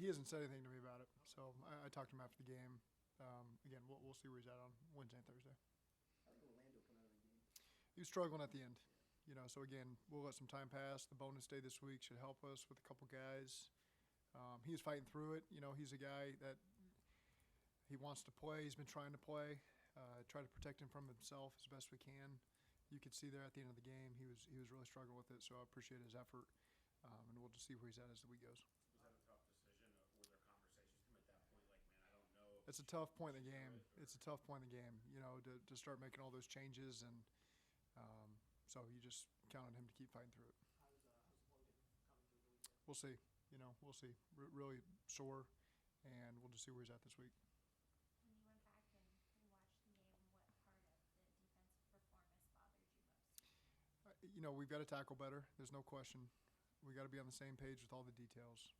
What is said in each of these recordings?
He hasn't said anything to me about it, so I talked to him after the game. Again, we'll see where he's at on Wednesday and Thursday. How did Orlando come out of the game? He was struggling at the end, so again, we'll let some time pass. The bonus day this week should help us with a couple guys. He was fighting through it. He's a guy that he wants to play. He's been trying to play. Try to protect him from himself as best we can. You could see there at the end of the game, he was really struggling with it. So I appreciate his effort, and we'll just see where he's at as the week goes. Was that a tough decision? Were there conversations with him at that point? Like, man, I don't know. It's a tough point in the game. It's a tough point in the game, to start making all those changes, and so you just count on him to keep fighting through it. How's Logan coming through the weekend? We'll see. We'll see. Really sore, and we'll just see where he's at this week. When you went back and watched the game, what part of the defensive performance bothered you most? We've got to tackle better. There's no question. We got to be on the same page with all the details.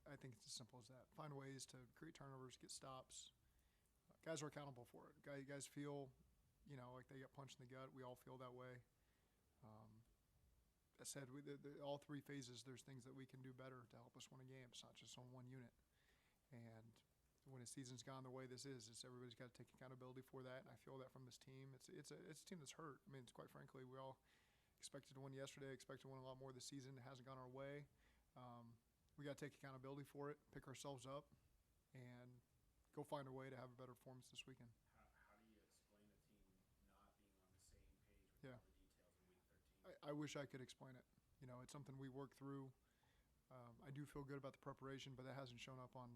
I think it's as simple as that. Find ways to create turnovers, get stops. Guys are accountable for it. Guys feel, like they got punched in the gut. We all feel that way. I said, all three phases, there's things that we can do better to help us win a game. It's not just on one unit. And when a season's gone the way this is, everybody's got to take accountability for that. And I feel that from this team. It's a team that's hurt. I mean, it's quite frankly, we all expected to win yesterday, expected to win a lot more this season. It hasn't gone our way. We got to take accountability for it, pick ourselves up, and go find a way to have a better performance this weekend. How do you explain a team not being on the same page with Yeah. all the details in Week 13? I wish I could explain it. It's something we work through. I do feel good about the preparation, but that hasn't shown up on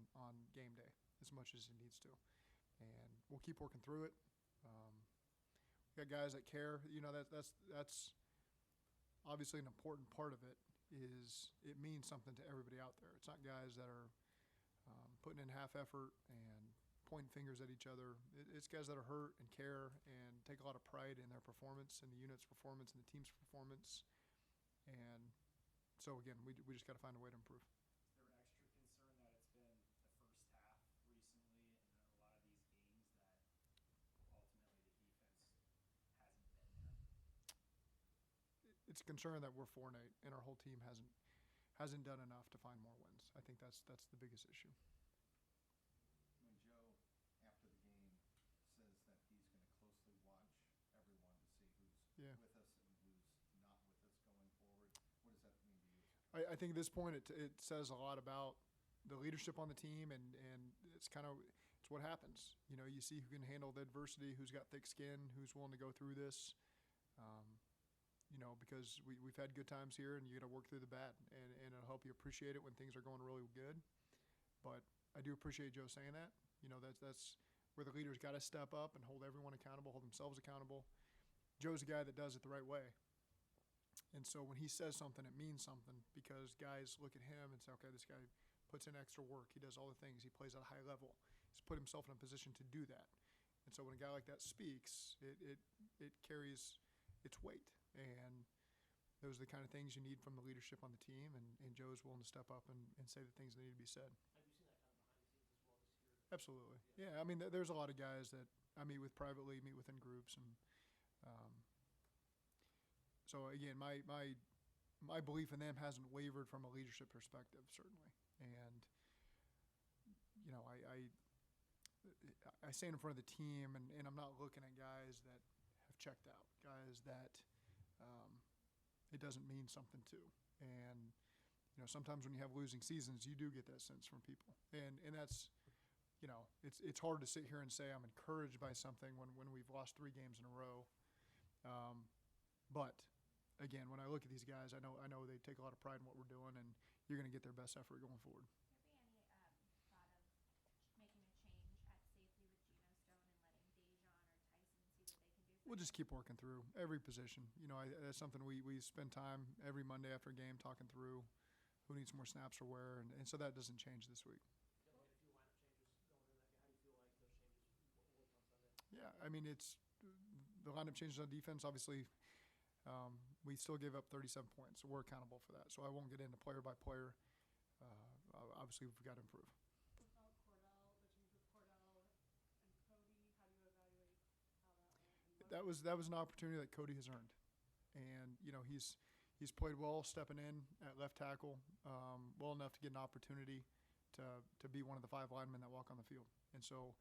game day as much as it needs to. And we'll keep working through it. We got guys that care. That's obviously an important part of it. Is it means something to everybody out there. It's not guys that are putting in half effort and pointing fingers at each other. It's guys that are hurt and care and take a lot of pride in their performance and the unit's performance and the team's performance. And so, again, we just got to find a way to improve. Is there an extra concern that it's been the first half recently and a lot of these games that ultimately the defense hasn't been there? It's a concern that we're 4-8 and our whole team hasn't done enough to find more wins. I think that's the biggest issue. When Joe, after the game, says that he's going to closely watch everyone to see who's with us and who's not with us going forward, what does that mean to you? I think at this point it says a lot about the leadership on the team, and it's what happens. You see who can handle the adversity, who's got thick skin, who's willing to go through this. Because we've had good times here, and you got to work through the bad, and it'll help you appreciate it when things are going really good. But I do appreciate Joe saying that. That's where the leaders got to step up and hold everyone accountable, hold themselves accountable. Joe's a guy that does it the right way. And so when he says something, it means something because guys look at him and say, okay, this guy puts in extra work. He does all the things. He plays at a high level. He's put himself in a position to do that. And so when a guy like that speaks, it carries its weight. And those are the kind of things you need from the leadership on the team. And Joe's willing to step up and say the things that need to be said. Have you seen that kind of behind the scenes as well this year? Absolutely. Yeah, I mean, there's a lot of guys that I meet with privately, meet within groups. And so, again, my belief in them hasn't wavered from a leadership perspective, certainly. And, I stand in front of the team, and I'm not looking at guys that have checked out, guys that it doesn't mean something to. And, sometimes when you have losing seasons, you do get that sense from people. And that's, it's hard to sit here and say I'm encouraged by something when we've lost 3 games in a row. But, again, when I look at these guys, I know they take a lot of pride in what we're doing, and you're going to get their best effort going forward. Would there be any thought of making a change at safety with Geno Stone and letting Dejon or Tyson see what they can do? We'll just keep working through every position. That's something we spend time every Monday after a game talking through who needs more snaps or where, and so that doesn't change this week. You made a few lineup changes going into that game. How do you feel like those changes worked on Sunday? Yeah, I mean, it's the lineup changes on defense. Obviously, we still gave up 37 points, so we're accountable for that. So I won't get into player by player. Obviously, we've got to improve. What about Cordell, the change with Cordell and Cody? How do you evaluate how that went? That was an opportunity that Cody has earned, and he's played well stepping in at left tackle, well enough to get an opportunity. to be one of the 5 linemen that walk on the field. And so,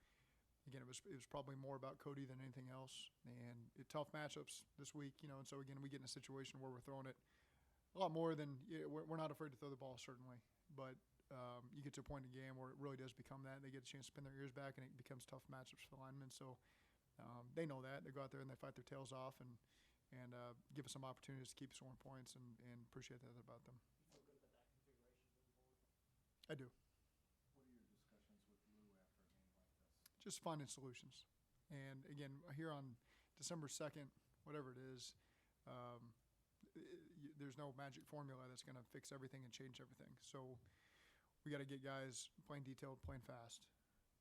again, it was probably more about Cody than anything else. And tough matchups this week, and so again, we get in a situation where we're throwing it a lot more than we're not afraid to throw the ball, certainly, but you get to a point in the game where it really does become that. They get a chance to spin their ears back, and it becomes tough matchups for the linemen. So they know that. They go out there and they fight their tails off and give us some opportunities to keep scoring points, and appreciate that about them. You feel good about that configuration moving forward? I do. What are your discussions with Lou after a game like this? Just finding solutions. And again, here on December 2nd, whatever it is, there's no magic formula that's going to fix everything and change everything. So we got to get guys playing detailed, playing fast,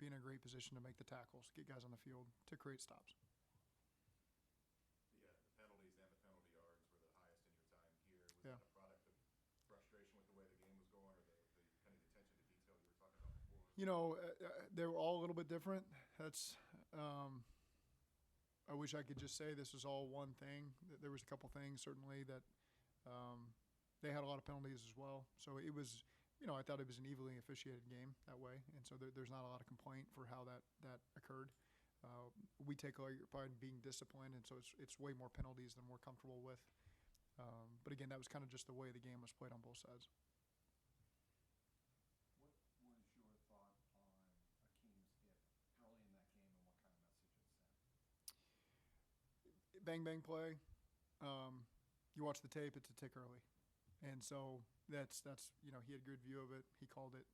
be in a great position to make the tackles, get guys on the field to create stops. The penalties and the penalty yards were the highest in your time here. Was Yeah. that a product of frustration with the way the game was going, or the kind of attention to detail you were talking about before? They were all a little bit different. That's I wish I could just say this was all one thing. There was a couple things certainly that they had a lot of penalties as well. So it was, I thought it was an evenly officiated game that way, and so there's not a lot of complaint for how that occurred. We take all your pride in being disciplined, and so it's way more penalties than we're comfortable with. But again, that was kind of just the way the game was played on both sides. What was your thought on Akeem's hit early in that game, and what kind of message it sent? Bang bang play. You watch the tape; it's a tick early, and so that's he had a good view of it. He called it.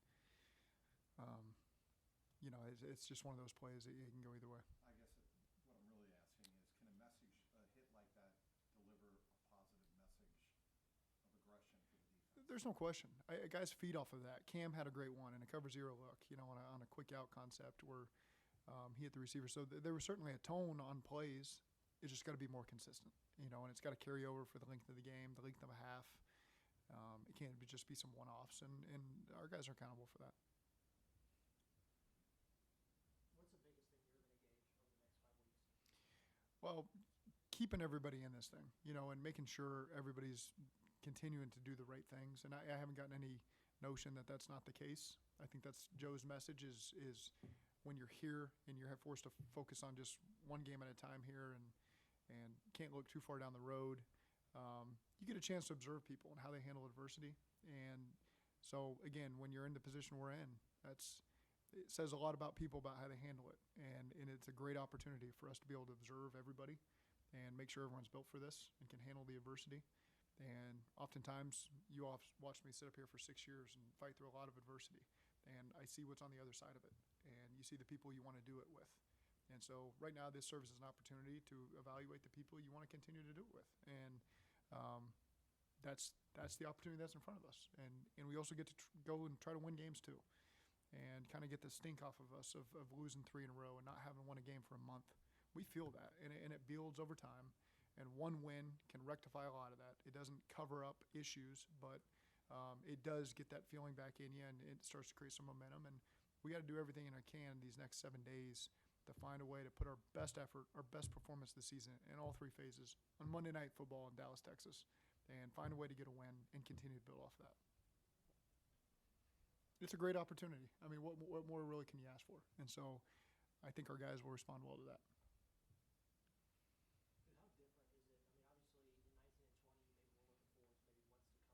It's just one of those plays that you can go either way. I guess what I'm really asking is, can a hit like that, deliver a positive message of aggression for the defense? There's no question. Guys feed off of that. Cam had a great one and a cover zero look, on a quick out concept where he hit the receiver. So there was certainly a tone on plays. It's just got to be more consistent, and it's got to carry over for the length of the game, the length of a half. It can't just be some one-offs, and our guys are accountable for that. What's the biggest thing you're going to gauge over the next 5 weeks? Well, keeping everybody in this thing, and making sure everybody's continuing to do the right things. And I haven't gotten any notion that that's not the case. I think that's Joe's message is when you're here and you're forced to focus on just one game at a time here and can't look too far down the road, you get a chance to observe people and how they handle adversity. And so, again, when you're in the position we're in, it says a lot about people, about how they handle it. And it's a great opportunity for us to be able to observe everybody and make sure everyone's built for this and can handle the adversity. And oftentimes, you all watched me sit up here for 6 years and fight through a lot of adversity. And I see what's on the other side of it. And you see the people you want to do it with. And so right now, this serves as an opportunity to evaluate the people you want to continue to do it with. And that's the opportunity that's in front of us. And we also get to go and try to win games too, and kind of get the stink off of us of losing 3 in a row and not having won a game for a month. We feel that, and it builds over time. And one win can rectify a lot of that. It doesn't cover up issues, but it does get that feeling back in you, and it starts to create some momentum. And we got to do everything in our can these next 7 days to find a way to put our best effort, our best performance this season in all 3 phases on Monday Night Football in Dallas, Texas, and find a way to get a win and continue to build off that. It's a great opportunity. I mean, what more really can you ask for? And so I think our guys will respond well to that. And how different is it? I mean, obviously, in 19 and 20, maybe we're looking forward to maybe what's to come.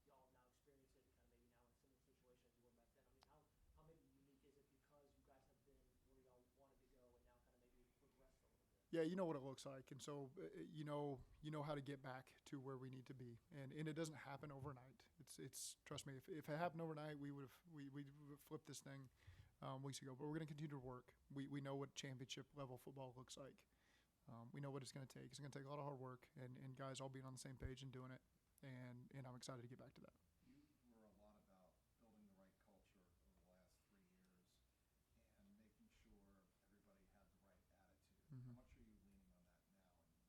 Y'all have now experienced it, kind of maybe now in similar situations you were back then. I mean, how maybe unique is it because you guys have been where y'all wanted to go and now kind of maybe progressed a little bit? Yeah, you know what it looks like, and so you know how to get back to where we need to be, and it doesn't happen overnight. It's trust me, if it happened overnight, we would have flipped this thing weeks ago. But we're going to continue to work. We know what championship level football looks like. We know what it's going to take. It's going to take a lot of hard work, and guys all being on the same page and doing it, and I'm excited to get back to that. You were a lot about building the right culture over the last 3 years and making sure everybody had the right attitude. Mhm. How much are you leaning on that now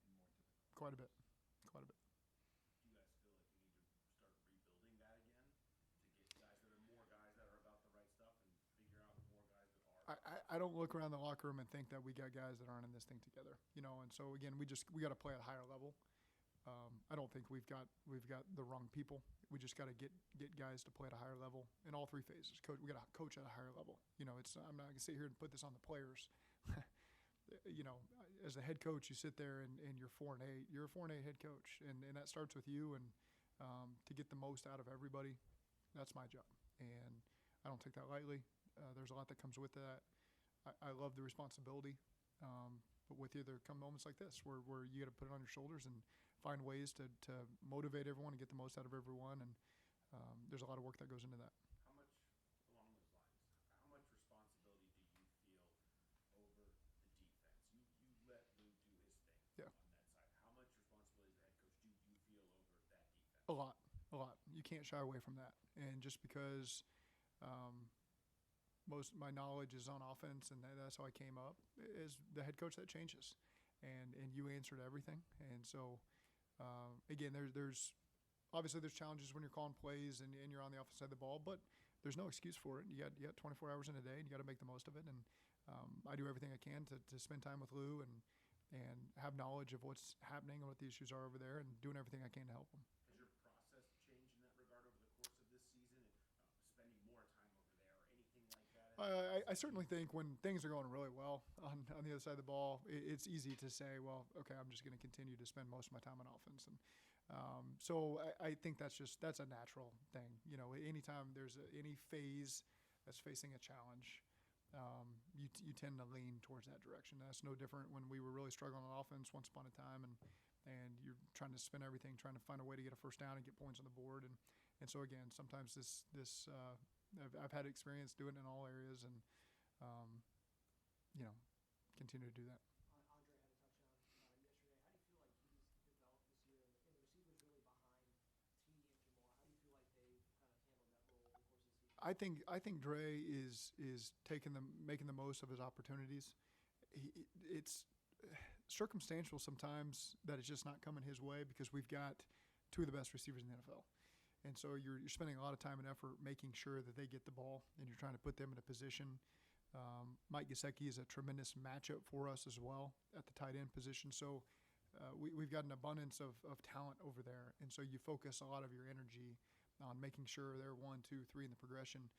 in more difficult? Quite a bit. Do you guys feel like you need to start rebuilding that again to get guys that are more guys that are about the right stuff and figure out more guys that are? I don't look around the locker room and think that we got guys that aren't in this thing together, and so again, we got to play at a higher level. I don't think we've got the wrong people. We just got to get guys to play at a higher level in all three phases. We got to coach at a higher level. You know, I'm not gonna sit here and put this on the players. You know, as a head coach, you sit there and you're 4-8. You're a 4-8 head coach, and that starts with you. And to get the most out of everybody, that's my job, and I don't take that lightly. There's a lot that comes with that. I love the responsibility, but with you, there come moments like this where you got to put it on your shoulders and find ways to motivate everyone and get the most out of everyone. And there's a lot of work that goes into that. How much, along those lines, how much responsibility do you feel over the defense? You let Lou do his thing Yeah. on that side. How much responsibility as a head coach do you feel over that defense? A lot. You can't shy away from that. And just because most of my knowledge is on offense, and that's how I came up, as the head coach, that changes. And you answer to everything. And so, again, there's obviously there's challenges when you're calling plays and you're on the offensive side of the ball, but there's no excuse for it. You got 24 hours in a day, and you got to make the most of it. And I do everything I can to spend time with Lou and have knowledge of what's happening and what the issues are over there, and doing everything I can to help them. Has your process changed in that regard over the course of this season, spending more time over there or anything like that? I certainly think when things are going really well on the other side of the ball, it's easy to say, well, okay, I'm just going to continue to spend most of my time on offense. And so I think that's a natural thing. You know, anytime there's any phase that's facing a challenge, you tend to lean towards that direction. That's no different when we were really struggling on offense once upon a time, and you're trying to spin everything, trying to find a way to get a first down and get points on the board. And so again, sometimes I've had experience doing it in all areas, and you know, continue to do that. Andre had a touchdown yesterday. How do you feel like he's developed this year? And the receivers really behind T and Jamar. How do you feel like they've kind of handled that role over the course of the season? I think Dre is making the most of his opportunities. It's circumstantial sometimes that it's just not coming his way because we've got two of the best receivers in the NFL. And so you're spending a lot of time and effort making sure that they get the ball, and you're trying to put them in a position. Mike Gesicki is a tremendous matchup for us as well at the tight end position. So we've got an abundance of talent over there. And so you focus a lot of your energy on making sure they're 1, 2, 3 in the progression.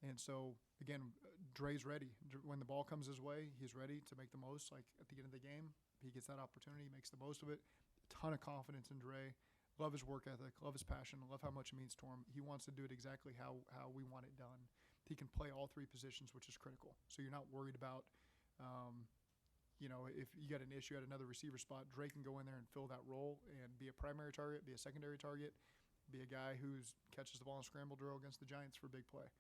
And so, again, Dre's ready. When the ball comes his way, he's ready to make the most. Like at the end of the game, he gets that opportunity, he makes the most of it. A ton of confidence in Dre. Love his work ethic, love his passion, love how much it means to him. He wants to do it exactly how we want it done. He can play all three positions, which is critical. So you're not worried about, you know, if you got an issue at another receiver spot, Dre can go in there and fill that role and be a primary target, be a secondary target, be a guy who catches the ball in scramble drill against the Giants for a big play.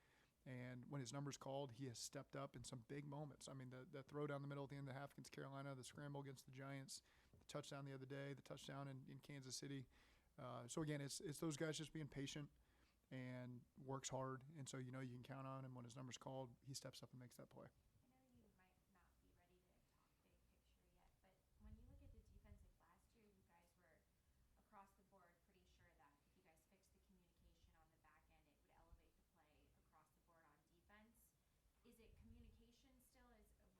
And when his number's called, he has stepped up in some big moments. I mean, the throw down the middle at the end of the half against Carolina, the scramble against the Giants, the touchdown the other day, the touchdown in Kansas City. So again, it's those guys just being patient and works hard, and so you know you can count on him when his number's called. He steps up and makes that play. I know you might not be ready to talk big picture yet, but when you look at the defensive last year, you guys were across the board pretty sure that if you guys fixed the communication on the back end, it would elevate the play across the board on defense. Is it communication still?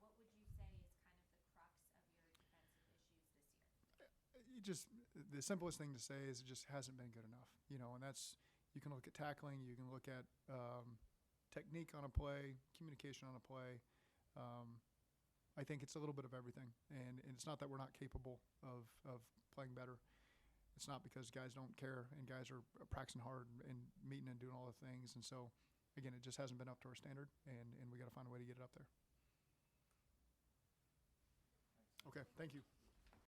What would you say is kind of the crux of your defensive issues this year? The simplest thing to say is it just hasn't been good enough, you know, and that's, you can look at tackling, you can look at technique on a play, communication on a play. I think it's a little bit of everything, and it's not that we're not capable of playing better. It's not because guys don't care and guys are practicing hard and meeting and doing all the things. And so, again, it just hasn't been up to our standard, and we got to find a way to get it up there. Thanks. Okay, thank you.